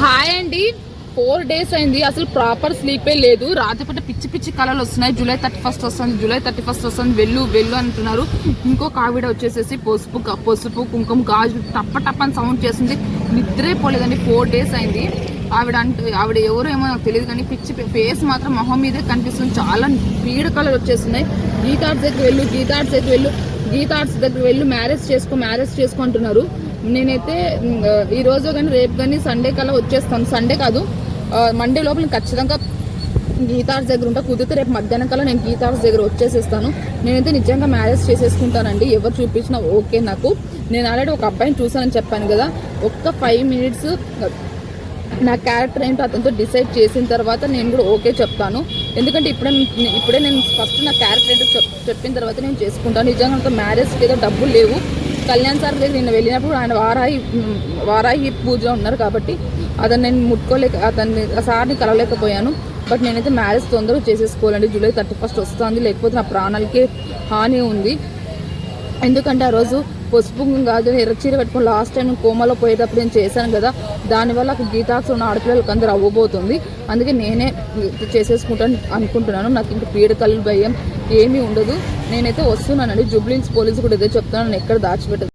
Hi అండి. 4 days అయింది, అసలు ప్రాపర్ స్లీపే లేదు. రాత్రిపూట పిచ్చి పిచ్చి కళలు వస్తున్నాయి. జూలై 31 వస్తుంది, జూలై 31 వస్తుంది, వెళ్ళు వెళ్ళు అంటున్నారు. ఇంకొక ఆవిడ వచ్చేసేసి పసుపు కుంకుమ గాజు టప్ప టప్పని సౌండ్ చేస్తుంది. నిద్రే పోలేదండి. 4 days అయింది. ఆవిడ ఎవరో ఏమో నాకు తెలియదు, కానీ పిచ్చి ఫేస్ మాత్రం మొహం మీదే కనిపిస్తుంది. చాలా పీడ కళలు వచ్చేస్తున్నాయి. గీతార్ట్స్ దగ్గర వెళ్ళు, గీతార్ట్స్ దగ్గర వెళ్ళు, మ్యారేజ్ చేసుకో అంటున్నారు. నేనైతే ఈ రోజు కానీ రేపు కానీ సండే కల్లా వచ్చేస్తాను. సండే కాదు, మండే లోపల ఖచ్చితంగా గీతార్ట్స్ దగ్గర ఉంటా. కుదిరితే రేపు మధ్యాహ్నం కల్లా నేను గీతార్ట్స్ దగ్గర వచ్చేసేస్తాను. నేనైతే నిజంగా మ్యారేజ్ చేసేసుకుంటానండి. ఎవరు చూపించినా ఓకే నాకు. నేను ఆల్రెడీ ఒక అబ్బాయిని చూసానని చెప్పాను కదా. ఒక్క 5 minutes నా క్యారెక్టర్ ఏంటో అతనితో డిసైడ్ చేసిన తర్వాత నేను కూడా ఓకే చెప్తాను. ఎందుకంటే ఇప్పుడే నేను ఫస్ట్ నా క్యారెక్టర్ ఏంటో చెప్పిన తర్వాత నేను చేసుకుంటాను. నిజంగా మ్యారేజ్కి ఏదో డబ్బులు లేవు. కళ్యాణ్ సార్ దగ్గర నేను వెళ్ళినప్పుడు ఆయన వారాహి పూజలో ఉన్నారు కాబట్టి అతన్ని సార్ని కలవలేకపోయాను. బట్ నేనైతే మ్యారేజ్ తొందరగా చేసేసుకోవాలండి. జూలై 31 వస్తుంది, లేకపోతే నా ప్రాణాలకే హాని ఉంది. ఎందుకంటే ఆ రోజు పసుపు కాదు ఎర్రచీర పెట్టుకుని లాస్ట్ టైం కోమాలో పోయేటప్పుడు నేను చేశాను కదా, దానివల్ల గీతార్ట్స్ ఉన్న ఆడపిల్లలకి అందరూ అవ్వబోతుంది. అందుకే నేనే చేసేసుకుంటాను అనుకుంటున్నాను. నాకు ఇంక పీడకలు భయం ఏమీ ఉండదు. నేనైతే వస్తున్నానండి. జూబ్లీహిల్స్ పోలీసు కూడా ఇదే చెప్తున్నాను, నేను ఎక్కడ దాచిపెట్టదు.